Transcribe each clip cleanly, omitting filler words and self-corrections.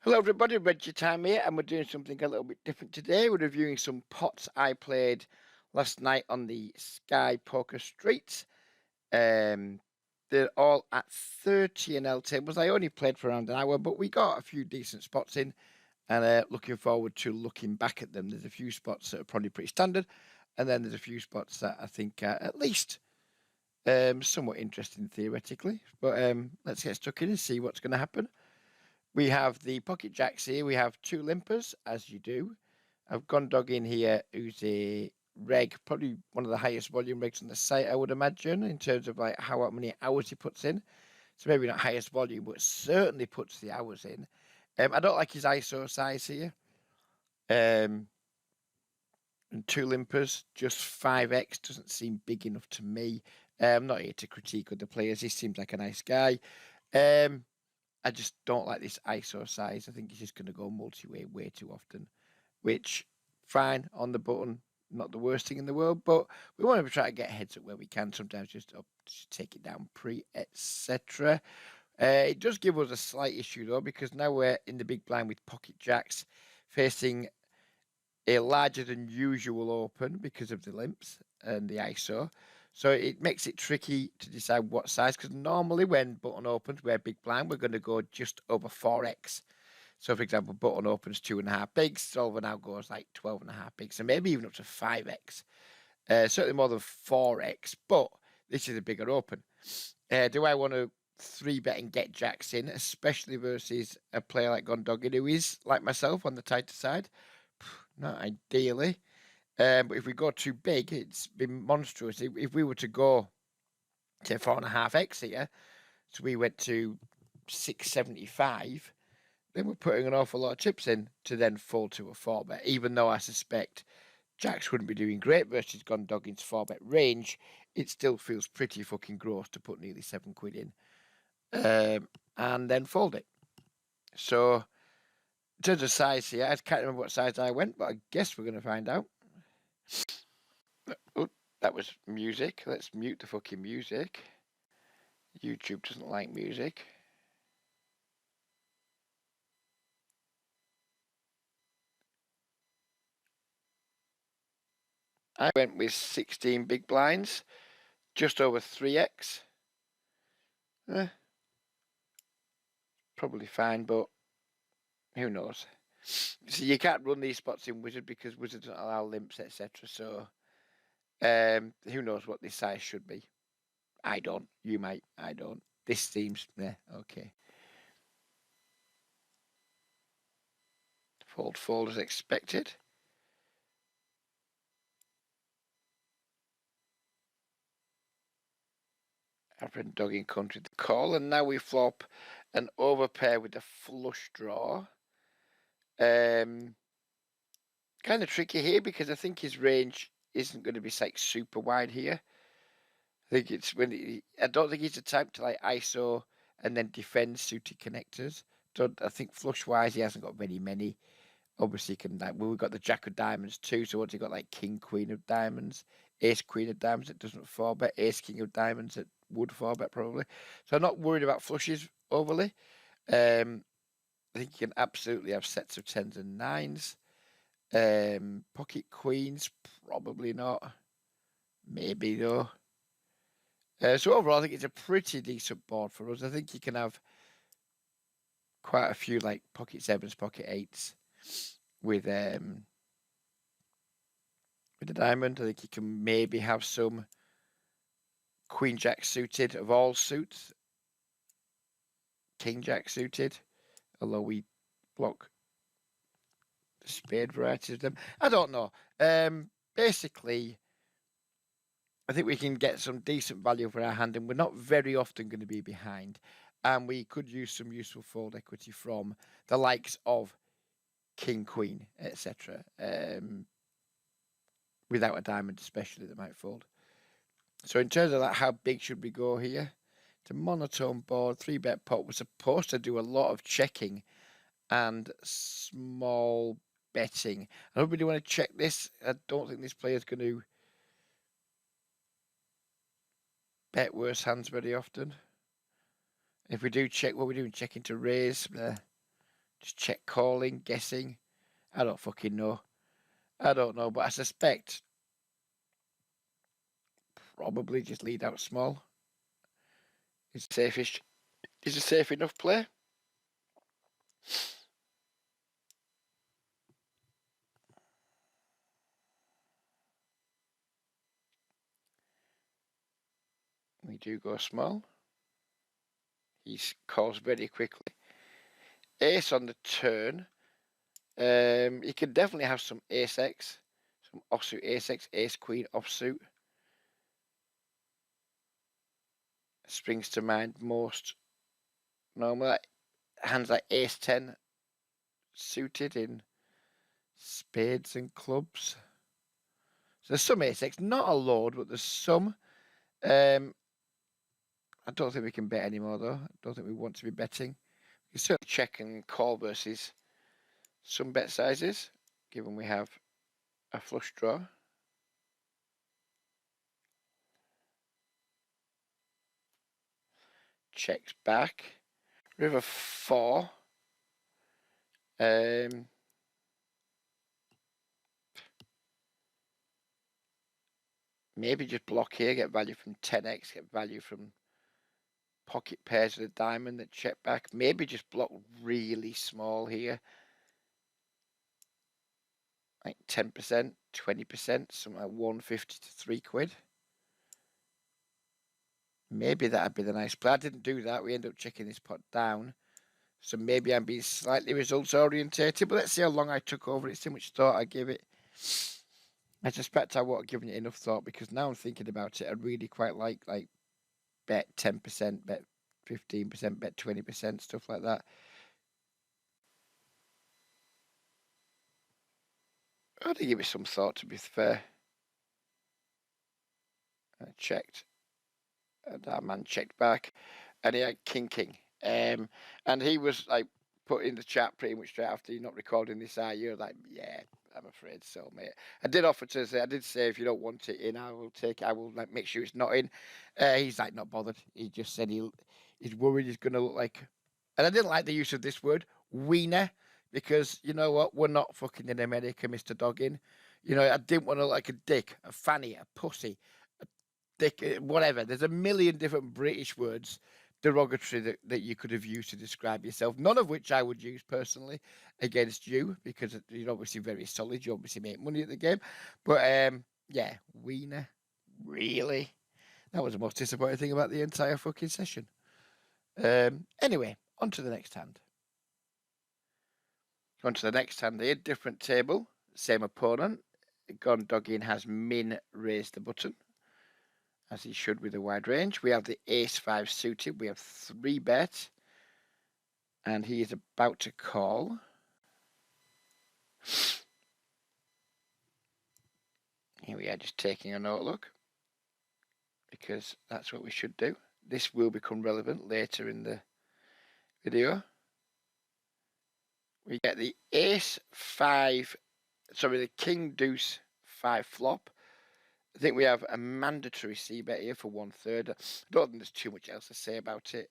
Hello everybody, Reggie Time here, and we're doing something a little bit different today. We're reviewing some pots I played last night on the Sky Poker Streets. Um, they're all at 30 tables. I only played for around an hour, but we got a few decent spots in, and looking forward to looking back at them. There's a few spots that are probably pretty standard, and then there's a few spots that I think are at least somewhat interesting theoretically. But let's get stuck in and see what's going to happen. We have the pocket jacks here. We have two limpers, as you do. I've gone dog in here, who's a reg, probably one of the highest volume regs on the site, I would imagine, in terms of like how many hours he puts in. So maybe not highest volume, but certainly puts the hours in. I don't like his ISO size here. And two limpers, just 5x doesn't seem big enough to me. I'm not here to critique other players. He seems like a nice guy. I just don't like this ISO size. I think he's just going to go multi-way way too often, which, fine, on the button, not the worst thing in the world, but we want to try to get heads up where we can, sometimes just take it down pre, etc. It does give us a slight issue, though, because now we're in the big blind with pocket jacks, facing a larger than usual open because of the limps and the ISO. So it makes it tricky to decide what size, because normally when button opens, we're big blind, we're going to go just over 4x. So, for example, button opens 2.5 bigs, solver now goes like 12.5 bigs, so maybe even up to 5x. Certainly more than 4x, but this is a bigger open. Do I want to 3-bet and get jacks in, especially versus a player like Gondogin, who is, like myself, on the tighter side? Not ideally. But if we go too big, it's been monstrous. If we were to go to 4.5x here, so we went to 675, then we're putting an awful lot of chips in to then fall to a 4-bet, even though I suspect jacks wouldn't be doing great versus Gondogin's 4-bet range. It still feels pretty fucking gross to put nearly £7 in and then fold it. So, in terms of size here, I can't remember what size I went, but I guess we're going to find out. Oh, that was music. Let's mute the fucking music. YouTube doesn't like music. I went with 16 big blinds, just over 3x. Probably fine, but who knows? So you can't run these spots in Wizard because Wizard doesn't allow limps, etc. So who knows what this size should be? I don't. You might. I don't. This seems okay. Fold as expected. I've dog in country the call, and now we flop an overpair with a flush draw. Kind of tricky here because I think his range isn't going to be like super wide here. I think it's I don't think he's the type to like ISO and then defend suited connectors. I think flush wise he hasn't got very many. Obviously, can like we've got the Jack of Diamonds too. So what's he got like King Queen of Diamonds, Ace Queen of Diamonds that doesn't 4-bet, Ace King of Diamonds that would 4-bet probably. So I'm not worried about flushes overly. I think you can absolutely have sets of 10s and 9s. Pocket Queens, probably not. Maybe though. So overall, I think it's a pretty decent board for us. I think you can have quite a few like pocket 7s, pocket 8s with the diamond. I think you can maybe have some Queen Jack suited of all suits, King Jack suited, although we block the spade varieties of them. I don't know. Basically, I think we can get some decent value for our hand, and we're not very often going to be behind. And we could use some useful fold equity from the likes of King, Queen, etc. Without a diamond, especially, that might fold. So in terms of that, how big should we go here? It's a monotone board, 3-bet pot. We're supposed to do a lot of checking and small betting. I don't really want to check this. I don't think this player is going to bet worse hands very often. If we do check, what we're doing, checking to raise. Just check calling, guessing. I don't fucking know. I don't know, but I suspect probably just lead out small. It's safe-ish. Is a safe enough play. We do go small. He calls very quickly. Ace on the turn. He could definitely have some ace-x, some offsuit ace-x, ace-queen offsuit. Springs to mind most normal hands like ace-10 suited in spades and clubs. So there's some ace-x, not a load, but there's some. I don't think we can bet anymore though. I don't think we want to be betting. We can certainly check and call versus some bet sizes, given we have a flush draw. Checks back. River 4. Maybe just block here, get value from 10x, get value from pocket pairs of the diamond that check back. Maybe just block really small here. Like 10%, 20%, something like 150 to 3 quid. Maybe that'd be the nice play. I didn't do that. We ended up checking this pot down. So maybe I'm being slightly results orientated, but let's see how long I took over. It's too much thought I give it. I suspect I won't have given it enough thought because now I'm thinking about it. I really quite like bet 10%, bet 15%, bet 20%, stuff like that. I had to give it some thought, to be fair. I checked. And that man checked back. And he had king. And he was like put in the chat pretty much straight after, you're not recording this, are you? Like, yeah, I'm afraid so, mate. I did offer to say, I did say, if you don't want it in, I will take it. I will like make sure it's not in. He's like not bothered. He just said he's worried he's going to look like, and I didn't like the use of this word, wiener, because you know what? We're not fucking in America, Mr. Doggin. You know, I didn't want to look like a dick, a fanny, a pussy, a dick, whatever. There's a million different British words derogatory that you could have used to describe yourself, none of which I would use personally against you because you're obviously very solid. You obviously make money at the game. But yeah, wiener. Really? That was the most disappointing thing about the entire fucking session. Anyway, on to the next hand. On to the next hand here, different table, same opponent. Gone Doggin has min raised the button, as he should with a wide range. We have the ace-5 suited. We have 3 bet. And he is about to call. Here we are, just taking a note look, because that's what we should do. This will become relevant later in the video. We get the ace-5, sorry, the king-deuce-5 flop. I think we have a mandatory c-bet here for 1/3. I don't think there's too much else to say about it.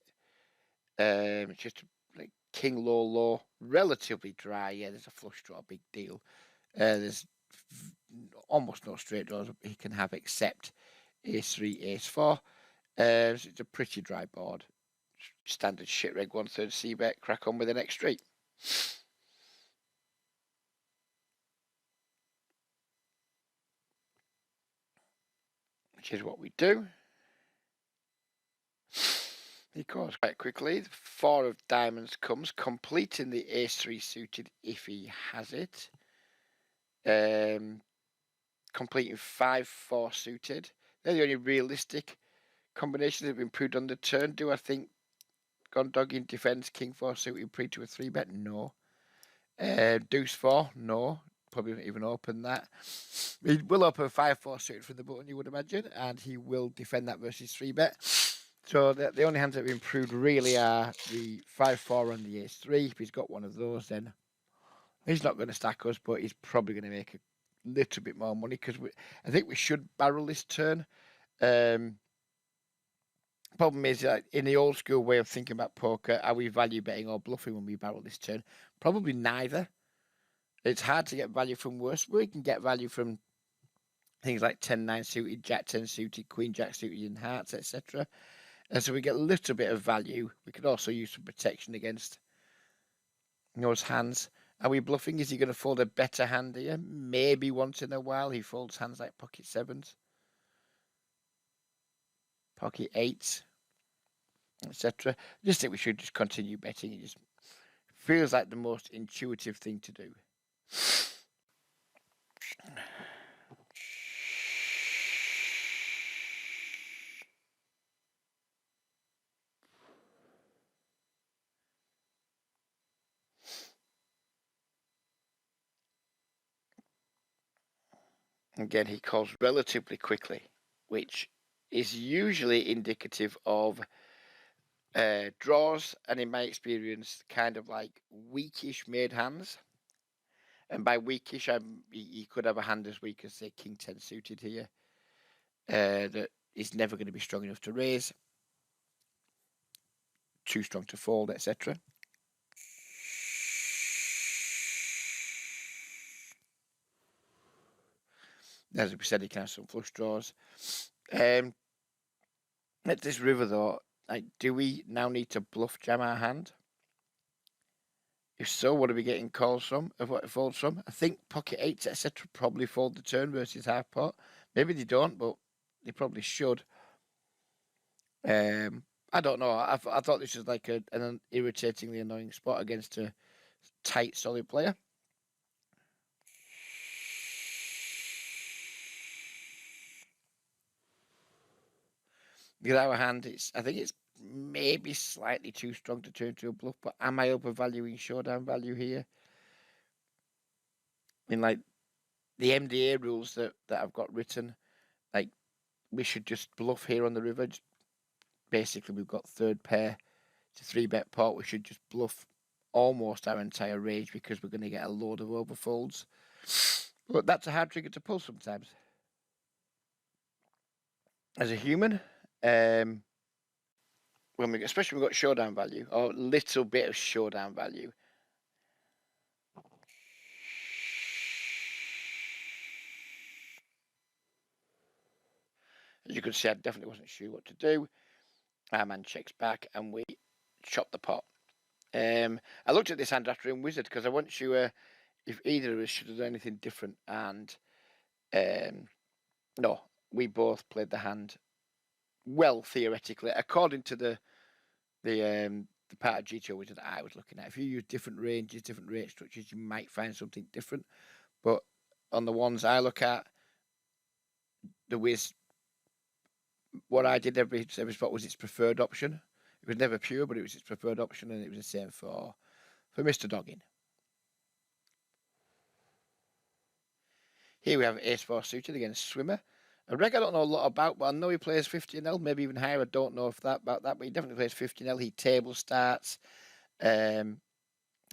It's just like king low, relatively dry. Yeah, there's a flush draw, big deal. There's almost no straight draws he can have except ace-3, ace-4. So it's a pretty dry board. Standard shit reg 1/3 c-bet. Crack on with the next street. Which is what we do. He calls quite quickly. The 4 of diamonds comes, completing the ace-3 suited if he has it. Completing 5-4 suited. They're the only realistic combinations that have been proved on the turn. Do I think Gone Doggin defends king 4 suited pre to a 3-bet? No. Deuce 4? No. Probably not even open that. He will open 5-4 suited from the button, you would imagine, and he will defend that versus 3-bet. So the only hands that have improved really are the 5-4 and the ace-3. If he's got one of those, then he's not going to stack us, but he's probably going to make a little bit more money because I think we should barrel this turn. Problem is, in the old school way of thinking about poker, are we value betting or bluffing when we barrel this turn? Probably neither. It's hard to get value from worse, but we can get value from things like 10-9 suited, Jack-10 suited, Queen-Jack suited in hearts, etc. And so we get a little bit of value. We could also use some protection against those hands. Are we bluffing? Is he going to fold a better hand here? Maybe once in a while he folds hands like pocket sevens, pocket eights, etc. I just think we should just continue betting. It just feels like the most intuitive thing to do. Again, he calls relatively quickly, which is usually indicative of draws, and in my experience, kind of like weakish made hands. And by weakish, he could have a hand as weak as, say, King-10 suited here, that is never going to be strong enough to raise, too strong to fold, etc. As we said, he can have some flush draws. At this river, though, like, do we now need to bluff jam our hand? If so, what are we getting calls from? Of what it folds from? I think pocket eights, etc. probably fold the turn versus half pot. Maybe they don't, but they probably should. I don't know. I thought this was like an irritatingly annoying spot against a tight, solid player. With our hand, I think it's maybe slightly too strong to turn to a bluff, but am I overvaluing showdown value here? I mean, like, the MDA rules that I've got written, like, we should just bluff here on the river. Basically, we've got third pair to 3-bet pot. We should just bluff almost our entire range because we're going to get a load of overfolds. But that's a hard trigger to pull sometimes. As a human, when especially when we've got showdown value, or a little bit of showdown value. As you can see, I definitely wasn't sure what to do. Our man checks back and we chop the pot. I looked at this hand after in Wizard because I wasn't sure if either of us should have done anything different. And no, we both played the hand well, theoretically, according to the part of GTO Wizard I was looking at. If you use different ranges, different rate structures, you might find something different. But on the ones I look at, the Wiz, what I did every spot was its preferred option. It was never pure, but it was its preferred option, and it was the same for Mr. Doggin. Here we have Ace-4 suited against Swimmer. A reg I don't know a lot about, but I know he plays 50-L, maybe even higher. I don't know about that, but he definitely plays 50-L. He table starts.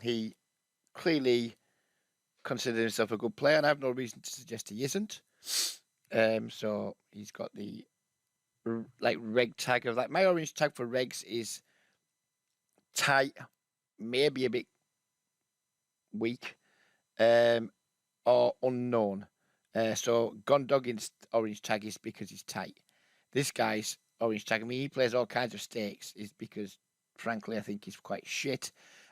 He clearly considers himself a good player, and I have no reason to suggest he isn't. So he's got the like reg tag of that. My orange tag for regs is tight, maybe a bit weak, or unknown. So Gondoggin's orange tag is because he's tight. This guy's orange tag, I mean, he plays all kinds of stakes, is because, frankly, I think he's quite shit.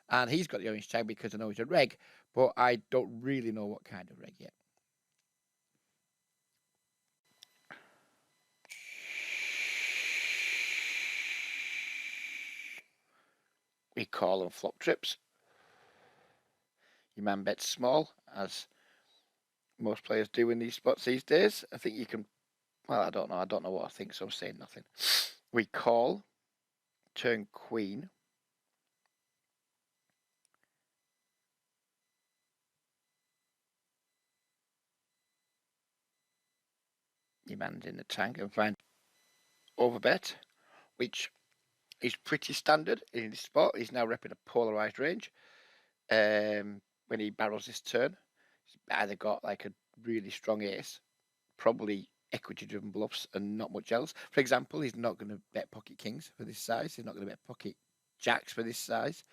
And he's got the orange tag because I know he's a reg, but I don't really know what kind of reg yet. We call them flop trips. Your man bets small, as most players do in these spots these days. I think you can, well, I don't know what I think, so I'm saying nothing. We call, turn queen. Your man's in the tank and find overbet, which is pretty standard in this spot. He's now repping a polarized range. When he barrels this turn, he's either got like a really strong ace, probably equity-driven bluffs and not much else. For example, he's not going to bet pocket kings for this size. He's not going to bet pocket jacks for this size,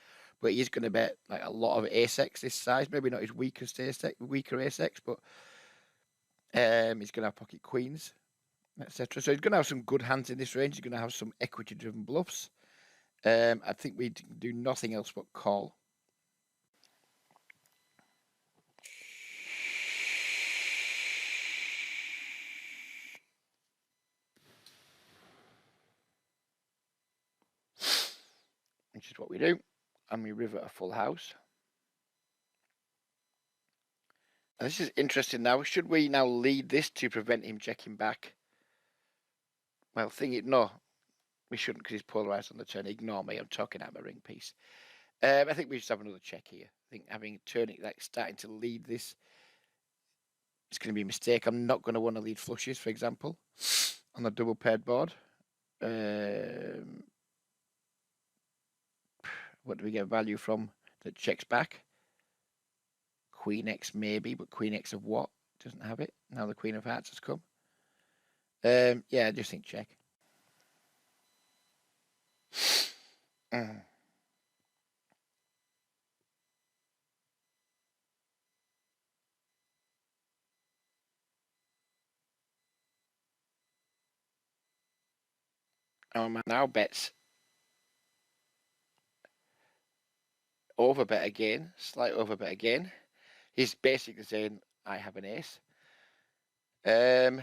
but he's going to bet like a lot of ace-x this size. Maybe not his weakest ace-x, weaker ace-x, but he's going to have pocket queens, etc. So he's going to have some good hands in this range. He's going to have some equity-driven bluffs. I think we do nothing else but call. Which is what we do. And we river a full house. And this is interesting now. Should we now lead this to prevent him checking back? Well, no, we shouldn't because he's polarized on the turn. Ignore me. I'm talking out my ring piece. I think we just have another check here. I think having turning like starting to lead this, it's going to be a mistake. I'm not going to want to lead flushes, for example, on the double paired board. What do we get value from that checks back? Queen X maybe, but Queen X of what? Doesn't have it. Now the Queen of Hearts has come. Yeah, I just think check. Man now bets overbet again, slight overbet again. He's basically saying, I have an ace. I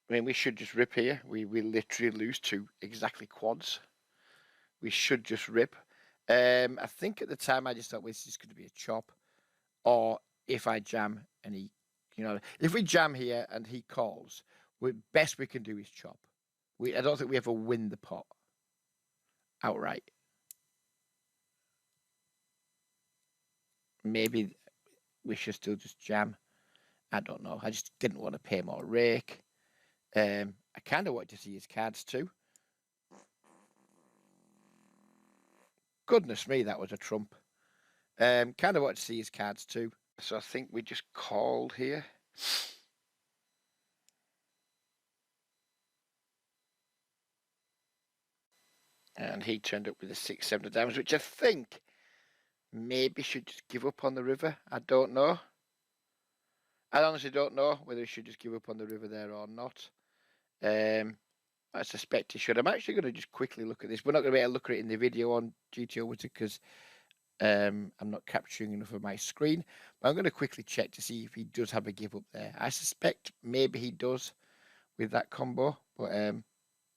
mean, we should just rip here. We literally lose to exactly quads. We should just rip. I think at the time I just thought, well, this is going to be a chop. Or if I jam and he, if we jam here and he calls, best we can do is chop. I don't think we ever win the pot outright. Maybe we should still just jam. I don't know. I just didn't want to pay more rake. I kind of wanted to see his cards too. Goodness me, that was a trump. Kind of wanted to see his cards too. So I think we just called here. And he turned up with a 6-7 of diamonds, which I think maybe should just give up on the river. I don't know. I honestly don't know whether he should just give up on the river there or not. I suspect he should. I'm actually going to just quickly look at this. We're not going to be able to look at it in the video on GTO Wizard because I'm not capturing enough of my screen. But I'm going to quickly check to see if he does have a give up there. I suspect maybe he does with that combo, but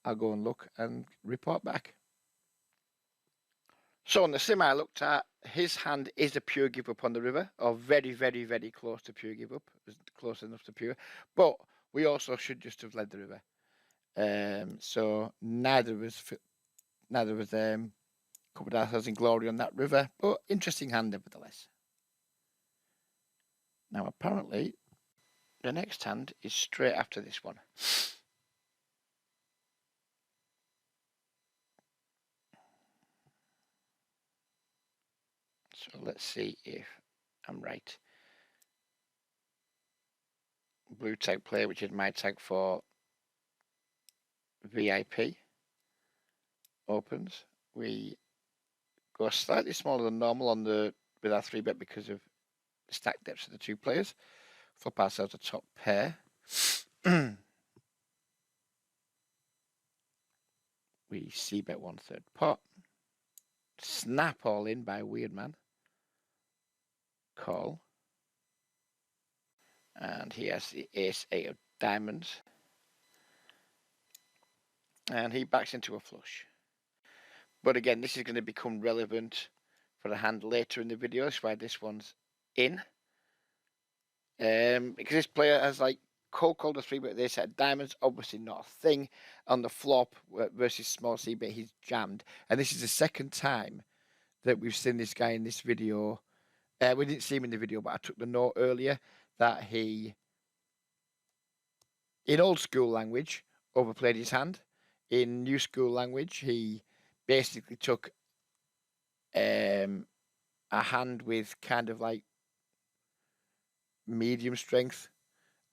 I'll go and look and report back. So on the sim I looked at, his hand is a pure give up on the river, or very, very, very close to pure give up. It was close enough to pure. But we also should just have led the river. So neither of us covered ourselves in glory on that river, but interesting hand nevertheless. Now apparently the next hand is straight after this one. So let's see if I'm right. Blue tag player, which is my tag for VIP, opens. We go slightly smaller than normal with our 3-bet because of the stack depths of the two players. Flop ourselves a top pair. We c-bet 1/3 pot. Snap all in by Weird Man. Call. And he has the ace-8 of diamonds. And he backs into a flush. But again, this is going to become relevant for the hand later in the video. That's why this one's in. Because this player has like called a 3-bet with ace of diamonds, obviously not a thing. On the flop versus small c-bet, he's jammed. And this is the second time that we've seen this guy in this video. We didn't see him in the video, but I took the note earlier that he, in old school language, overplayed his hand. In new school language, he basically took a hand with kind of like medium strength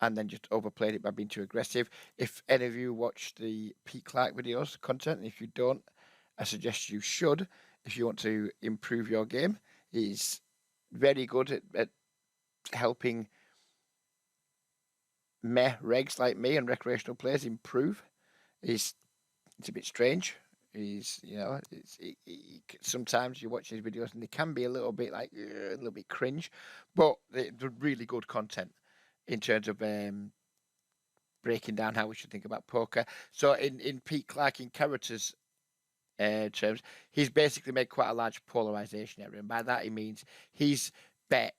and then just overplayed it by being too aggressive. If any of you watch the Pete Clark videos content, and if you don't, I suggest you should if you want to improve your game. He's very good at helping regs like me and recreational players improve. It's a bit strange. Sometimes you watch his videos and they can be a little bit like a little bit cringe, but they're really good content in terms of breaking down how we should think about poker. So in Pete Clark in characters terms, he's basically made quite a large polarization area, and by that he means he's bet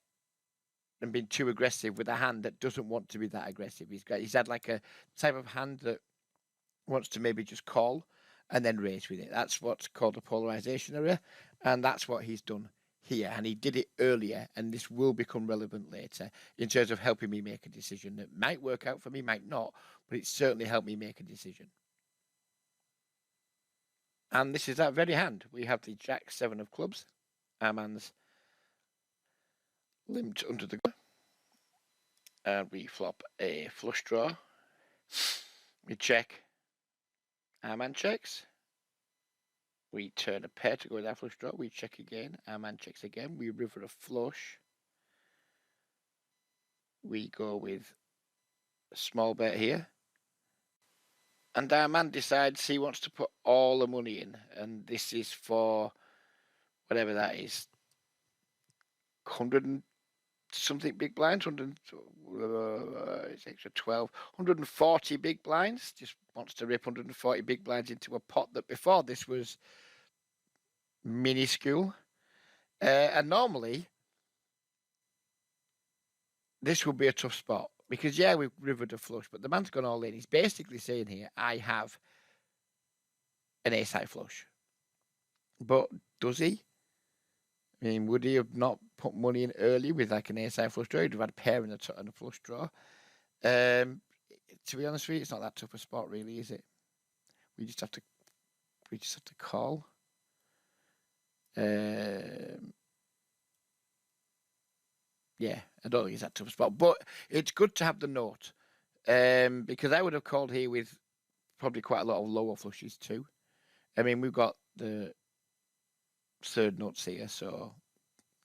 and been too aggressive with a hand that doesn't want to be that aggressive. He's had like a type of hand that wants to maybe just call and then raise with it. That's what's called a polarization area, and that's what he's done here. And he did it earlier, and this will become relevant later in terms of helping me make a decision that might work out for me, might not, but it certainly helped me make a decision. And this is that very hand. We have the Jack 7 of clubs. Our man's limped under the gun. And we flop a flush draw. We check. Our man checks. We turn a pair to go with our flush draw. We check again. Our man checks again. We river a flush. We go with a small bet here. And our man decides he wants to put all the money in. And this is for whatever that is. 100 and something big blinds. It's extra 12. 140 big blinds. Just wants to rip 140 big blinds into a pot that before this was minuscule. And normally, this would be a tough spot. Because, yeah, we've rivered a flush, but the man's gone all in. He's basically saying here, I have an ace-high flush. But does he? I mean, would he have not put money in early with like an ace-high flush draw? He'd have had a pair and a flush draw. To be honest with you, it's not that tough a spot, really, is it? We just have to call. Yeah, I don't think it's that tough a spot, but it's good to have the note because I would have called here with probably quite a lot of lower flushes too. I mean, we've got the third notes here, so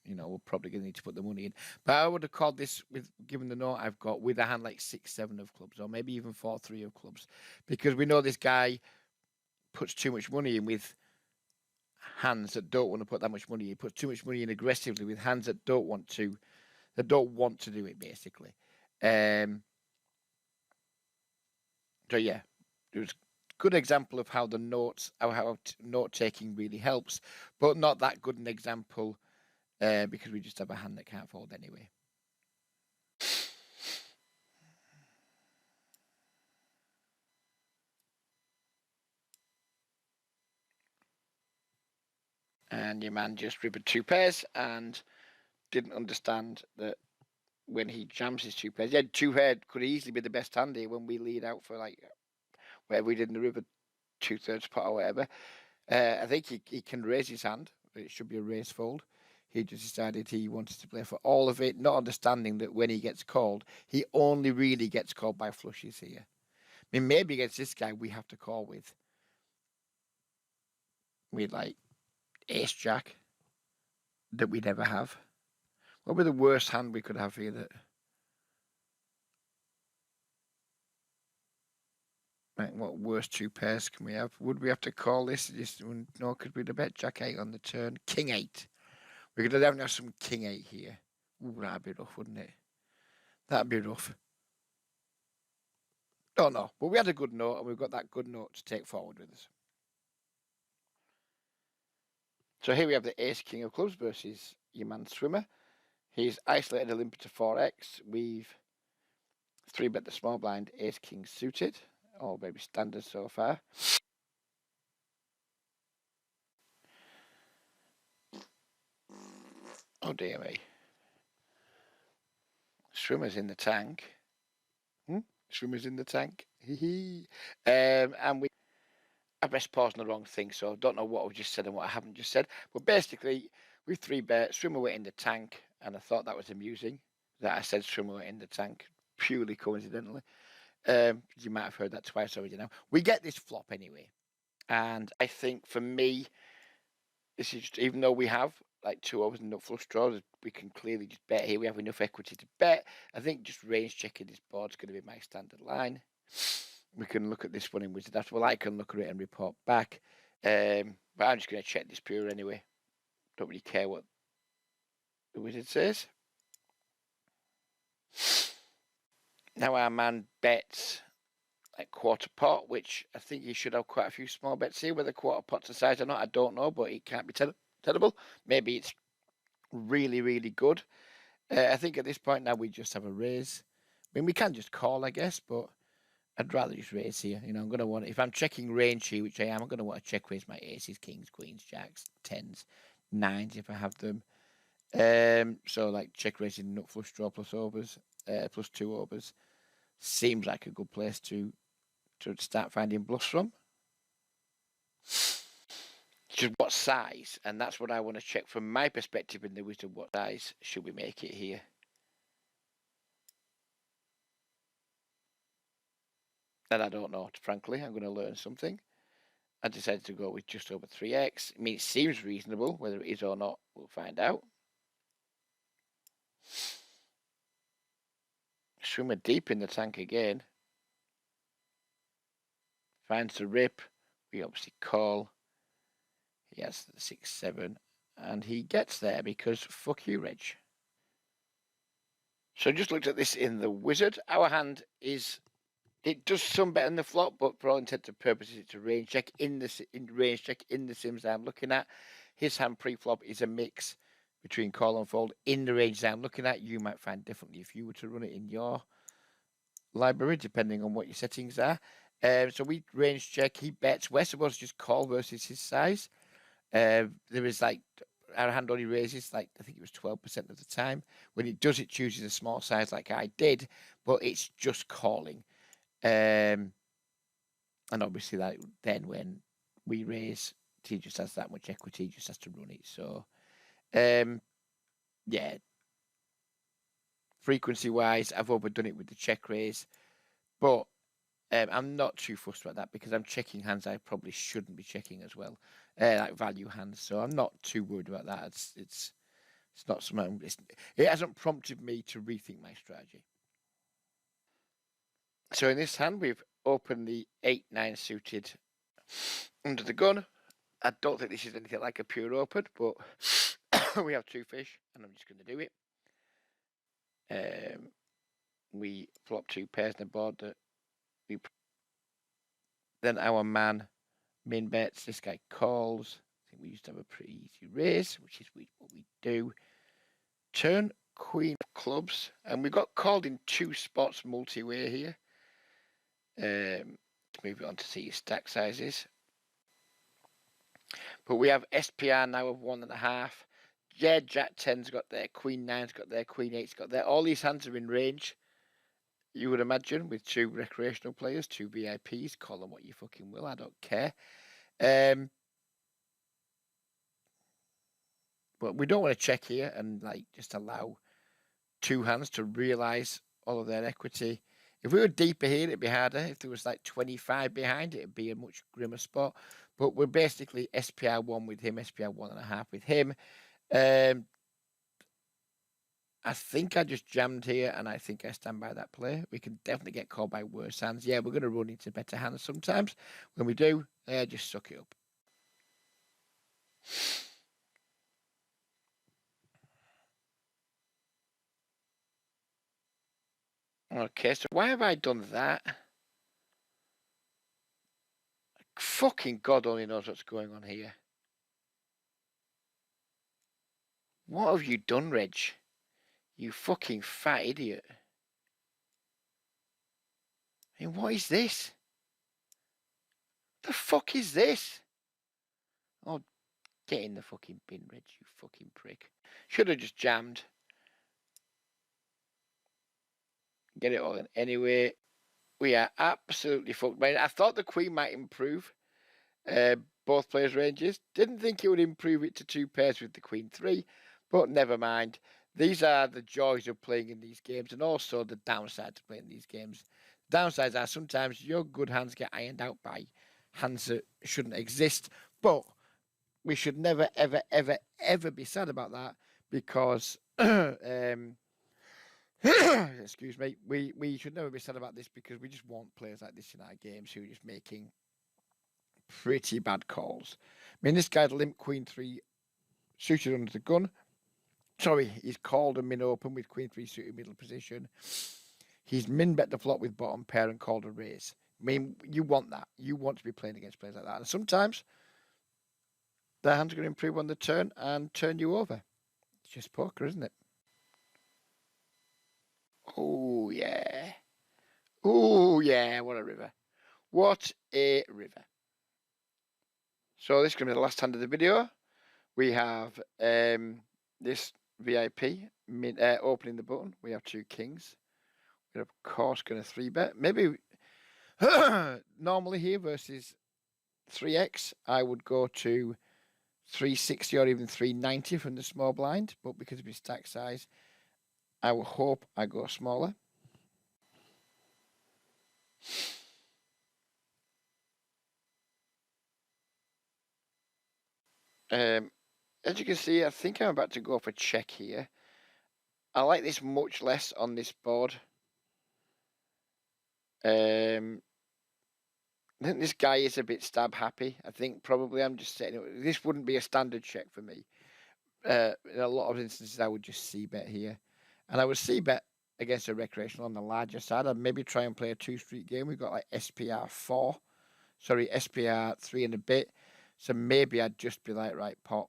we're probably going to need to put the money in. But I would have called this with, given the note I've got, with a hand like 6-7 of clubs, or maybe even 4-3 of clubs, because we know this guy puts too much money in with hands that don't want to put that much money in. He puts too much money in aggressively with hands that don't want to do it, basically. So yeah, it was a good example of how how note taking really helps, but not that good an example because we just have a hand that can't fold anyway. And your man just rivered 2 pairs and didn't understand that when he jams his 2 pairs, 2 pair could easily be the best hand here when we lead out for like whatever we did in the river 2/3 pot or whatever. I think he can raise his hand. It should be a raise fold. He just decided he wanted to play for all of it, not understanding that when he gets called, he only really gets called by flushes here. I mean, maybe against this guy, we have to call with like ace jack that we never have. What would be the worst hand we could have here that? Right, what worst 2 pairs can we have? Would we have to call this? No, could we have bet Jack 8 on the turn? King 8. We could have some King 8 here. Ooh, that'd be rough, wouldn't it? That'd be rough. Don't know, but we had a good note, and we've got that good note to take forward with us. So here we have the Ace King of Clubs versus your man Swimmer. He's isolated a limper to 4x. We've 3-bet the small blind Ace King suited. All very standard so far. Oh dear me. Swimmer's in the tank. Swimmer's in the tank. And I pressed pause on the wrong thing, so I don't know what I've just said and what I haven't just said. But basically, we 3-bet, Swimmer went in the tank, and I thought that was amusing. that I said swimmer in the tank, purely coincidentally. You might have heard that twice already now. We get this flop anyway. And I think for me, this is just, even though we have like 2 overs and nut flush draws, we can clearly just bet here. We have enough equity to bet. I think just range checking this board is going to be my standard line. We can look at this one in Wizard after. Well, I can look at it and report back. But I'm just going to check this pure anyway. Don't really care what the Wizard says. Now our man bets like quarter pot, which I think he should have quite a few small bets here. Whether quarter pot's the size or not, I don't know, but it can't be terrible. Maybe it's really, really good. I think at this point now we just have a raise. I mean, we can just call, I guess, but I'd rather just raise here. You know, I'm going to want, if I'm checking range here, which I am, I'm going to want to check raise my aces, kings, queens, jacks, tens, nines if I have them. So like check raising nut flush draw plus overs, plus 2 overs. Seems like a good place to start finding bluffs from. Just what size, and that's what I want to check from my perspective in the Wizard. What size should we make it here? And I don't know, frankly. I'm going to learn something. I decided to go with just over 3x. I mean, it seems reasonable. Whether it is or not, we'll find out. Swimmer deep in the tank again. Finds the rip. We obviously call. He has the 6-7. And he gets there because fuck you, Reg. So I just looked at this in the Wizard. Our hand is, it does some better than the flop, but for all intents and purposes, it's a range check in the sims I'm looking at. His hand pre-flop is a mix between call and fold in the range I'm looking at. You might find differently if you were to run it in your library, depending on what your settings are. So we range check. He bets. We're supposed to just call versus his size. There is like, our hand only raises like, I think it was 12% of the time. When it does, it chooses a small size like I did, but it's just calling. And obviously that then when we raise, he just has that much equity, he just has to run it. So yeah, frequency wise, I've overdone it with the check raise, but I'm not too fussed about that because I'm checking hands I probably shouldn't be checking as well, like value hands. So I'm not too worried about that. It's not something. It hasn't prompted me to rethink my strategy. So in this hand, we've opened the 8-9 suited under the gun. I don't think this is anything like a pure open, but we have 2 fish, and I'm just going to do it. We flop 2 pairs on the board that we. Then our man min bets. This guy calls. I think we used to have a pretty easy raise, which is what we do. Turn queen of clubs, and we got called in 2 spots multi-way here. Let's move it on to see stack sizes. But we have SPR now of 1.5. Yeah, Jack 10's got there, Queen 9's got there, Queen 8's got there. All these hands are in range, you would imagine, with 2 recreational players, 2 VIPs. Call them what you fucking will, I don't care. But we don't want to check here and like just allow 2 hands to realise all of their equity. If we were deeper here, it'd be harder. If there was like 25 behind, it'd be a much grimmer spot. But we're basically SPR 1 with him, SPR 1.5 with him. I think I just jammed here, and I think I stand by that play. We can definitely get called by worse hands. Yeah, we're going to run into better hands sometimes. When we do, just suck it up. Okay, so why have I done that? Fucking God only knows what's going on here. What have you done, Reg? You fucking fat idiot. I mean, what is this? The fuck is this? Oh, get in the fucking bin, Reg, you fucking prick. Should have just jammed. Get it all in. Anyway, we are absolutely fucked. I thought the queen might improve both players' ranges. Didn't think it would improve it to 2 pairs with the queen 3, but never mind. these are the joys of playing in these games, and also the downsides of playing these games. Downsides are sometimes your good hands get ironed out by hands that shouldn't exist, but we should never, ever, ever, ever be sad about that because, excuse me, we should never be sad about this because we just want players like this in our games who are just making pretty bad calls. I mean, this guy's limp queen 3 suited under the gun. Sorry, he's called a min open with queen 3 suited middle position. He's min bet the flop with bottom pair and called a raise. I mean, you want that. You want to be playing against players like that. And sometimes their hands are going to improve on the turn and turn you over. It's just poker, isn't it? Oh, yeah. Oh, yeah. What a river. What a river. So this is going to be the last hand of the video. We have this VIP opening the button. We have 2 kings. We're of course going to 3-bet. Maybe normally here versus 3x, I would go to 360 or even 390 from the small blind. But because of his stack size, I will hope I go smaller. As you can see, I think I'm about to go for check here. I like this much less on this board. I think this guy is a bit stab happy. I think probably I'm just setting it. This wouldn't be a standard check for me. In a lot of instances, I would just c-bet here. And I would c-bet against a recreational on the larger side. I'd maybe try and play a 2-street game. We've got like SPR 4. Sorry, SPR 3 and a bit. So maybe I'd just be like, right, pot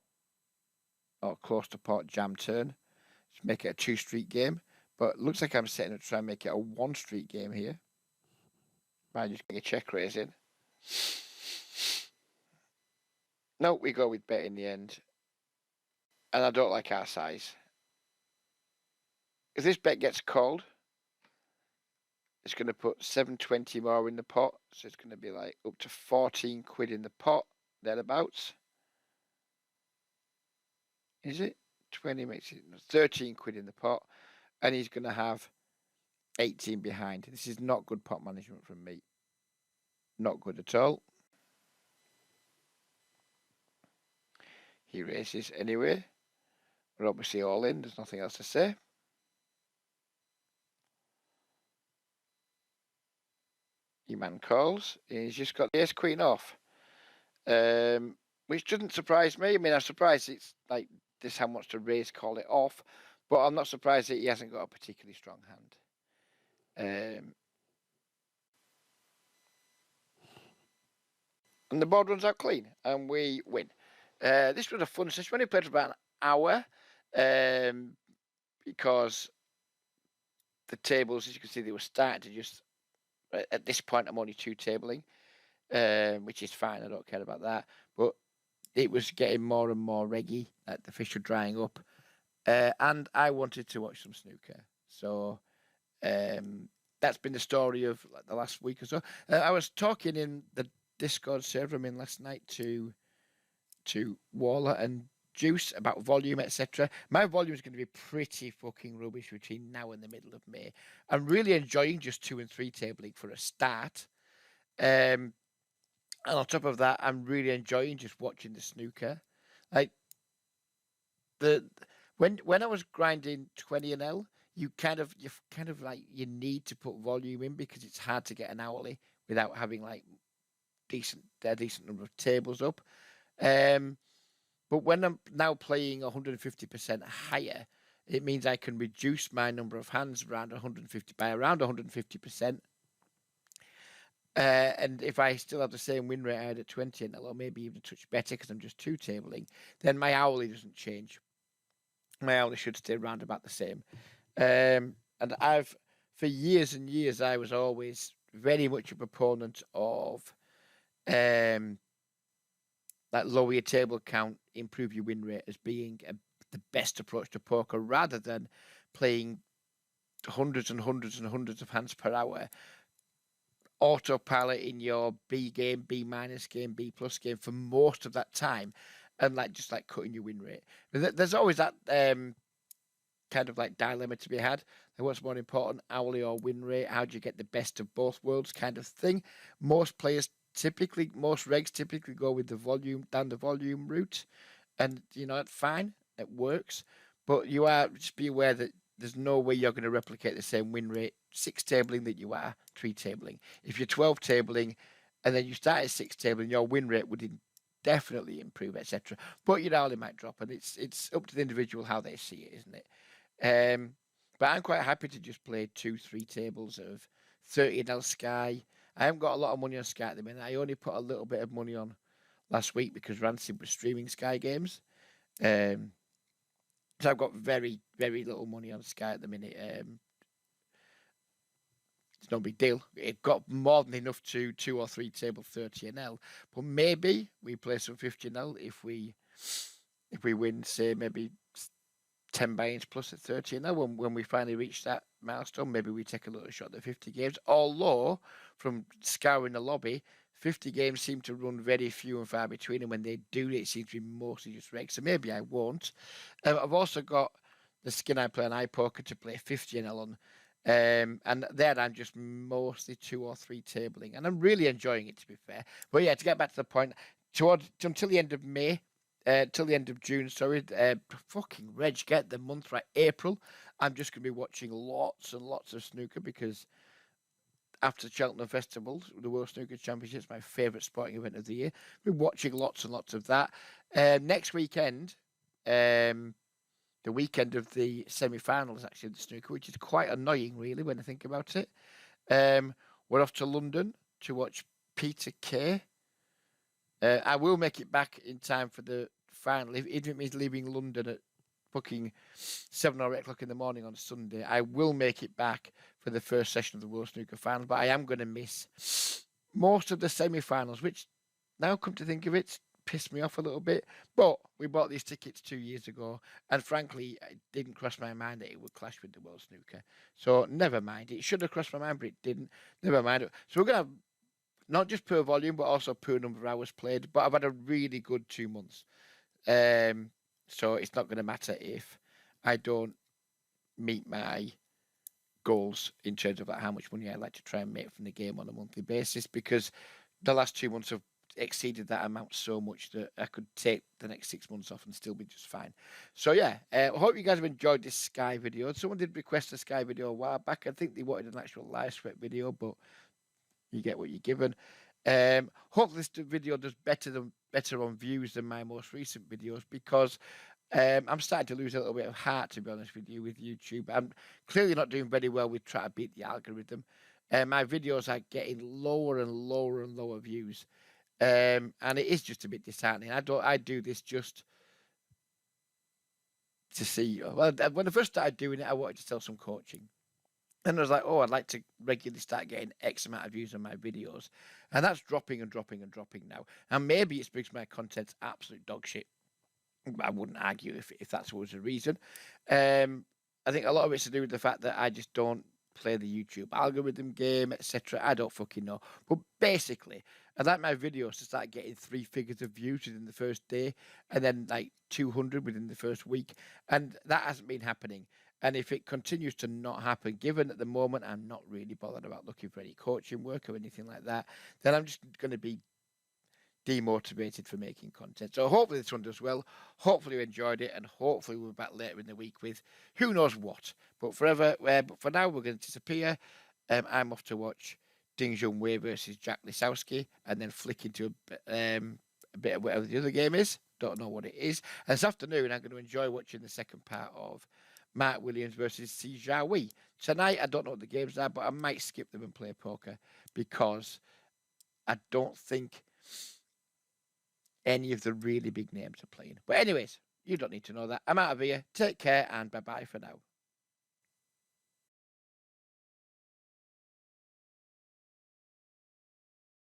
or close to pot jam turn. Just make it a 2-street game. But it looks like I'm setting it to try and make it a 1-street game here. By just getting a check raise in. No, we go with bet in the end. And I don't like our size. If this bet gets called, it's going to put 720 more in the pot. So it's going to be like up to 14 quid in the pot, thereabouts. Is it? 20 makes it 13 quid in the pot. And he's going to have 18 behind. This is not good pot management from me. Not good at all. He raises anyway. We're obviously all in. There's nothing else to say. E-man calls. He's just got the ace-queen off. Which doesn't surprise me. I mean, I'm surprised it's like this hand wants to raise, call it off. But I'm not surprised that he hasn't got a particularly strong hand. And the board runs out clean, and we win. This was a fun session. We only played for about an hour, because the tables, as you can see, they were starting to just. At this point, I'm only 2-tabling, which is fine. I don't care about that. But it was getting more and more reggy. Like the fish were drying up, and I wanted to watch some snooker. So that's been the story of like the last week or so. I was talking in the Discord server I'm in last night to Waller and Juice about volume, etc. My volume is going to be pretty fucking rubbish between now and the middle of May. I'm really enjoying just 2 and 3 tabling for a start. And on top of that, I'm really enjoying just watching the snooker. Like when I was grinding 20 and L, you kind of like you need to put volume in because it's hard to get an hourly without having like decent number of tables up. But when I'm now playing 150% higher, it means I can reduce my number of hands around 150 by around 150%. And if I still have the same win rate I had at 20 and or maybe even a touch better because I'm just 2-tabling, then my hourly doesn't change. My hourly should stay around about the same. And for years and years, I was always very much a proponent of that lower your table count, improve your win rate as being the best approach to poker rather than playing hundreds and hundreds and hundreds of hands per hour. Autopilot in your B game, B minus game, B plus game for most of that time and like just like cutting your win rate. There's always that kind of like dilemma to be had. Like what's more important, hourly or win rate? How do you get the best of both worlds kind of thing? Most regs typically go with the volume, down the volume route. And, it's fine. It works. But just be aware that there's no way you're going to replicate the same win rate 6 tabling that you are 3 tabling. If you're 12 tabling and then you start at 6 tabling, your win rate would definitely improve, etc. But your hourly might drop, and it's up to the individual how they see it, isn't it? But I'm quite happy to just play 2-3 tables of 30NL Sky. I haven't got a lot of money on Sky at the minute. I only put a little bit of money on last week because Rancid was streaming Sky games. So I've got very, very little money on Sky at the minute. It's no big deal. It got more than enough to 2 or 3 table 30NL. But maybe we play some 50NL if we win, say, maybe 10 buy-ins plus at 30NL when we finally reach that milestone. Maybe we take a little shot at 50 games. Although, from scouring the lobby, 50 games seem to run very few and far between, and when they do, it seems to be mostly just regs. So maybe I won't. I've also got the skin I play on iPoker to play 50NL on. And there I'm just mostly 2 or 3 tabling, and I'm really enjoying it, to be fair. But yeah, to get back to the point, until the end of May, till the end of June, sorry, fucking Reg, get the month right, April, I'm just going to be watching lots and lots of snooker because after Cheltenham Festival, the World Snooker Championships, my favourite sporting event of the year, I've been watching lots and lots of that. Next weekend, the weekend of the semi-finals, actually, of the snooker, which is quite annoying, really, when I think about it. We're off to London to watch Peter Kay. I will make it back in time for the final, even if it means leaving London at fucking 7 or 8 o'clock in the morning on Sunday. I will make it back for the first session of the World Snooker Final, but I am going to miss most of the semi-finals, which, now come to think of it, pissed me off a little bit. But we bought these tickets 2 years ago, and frankly, it didn't cross my mind that it would clash with the World Snooker. So never mind. It should have crossed my mind, but it didn't. Never mind. So we're going to have not just per volume, but also per number of hours played. But I've had a really good 2 months. So it's not going to matter if I don't meet my goals in terms of like how much money I like to try and make from the game on a monthly basis, because the last 2 months have exceeded that amount so much that I could take the next 6 months off and still be just fine. So yeah, I hope you guys have enjoyed this Sky video. Someone did request a Sky video a while back. I think they wanted an actual live sweat video, but you get what you're given. Hopefully this video does better on views than my most recent videos, because I'm starting to lose a little bit of heart, to be honest with you, with YouTube. I'm clearly not doing very well with trying to beat the algorithm. My videos are getting lower and lower and lower views. And it is just a bit disheartening. I do this just to see. Well, when I first started doing it, I wanted to sell some coaching. And I was like, oh, I'd like to regularly start getting X amount of views on my videos. And that's dropping and dropping and dropping now. And maybe it's because my content's absolute dog shit. I wouldn't argue if that was the reason. I think a lot of it's to do with the fact that I just don't play the YouTube algorithm game, etc. I don't fucking know. But basically, I'd like my videos to start getting 3 figures of views within the first day, and then like 200 within the first week. And that hasn't been happening. And if it continues to not happen, given at the moment I'm not really bothered about looking for any coaching work or anything like that, then I'm just going to be demotivated for making content. So hopefully this one does well. Hopefully you enjoyed it, and hopefully we'll be back later in the week with who knows what. But but for now, we're going to disappear. I'm off to watch Ding Junhui versus Jack Lisowski, and then flick into a bit of whatever the other game is. Don't know what it is. And this afternoon, I'm going to enjoy watching the second part of Mark Williams versus Si Jiahui. Tonight, I don't know what the games are, but I might skip them and play poker, because I don't think any of the really big names are playing. But anyways, you don't need to know that. I'm out of here. Take care, and bye-bye for now.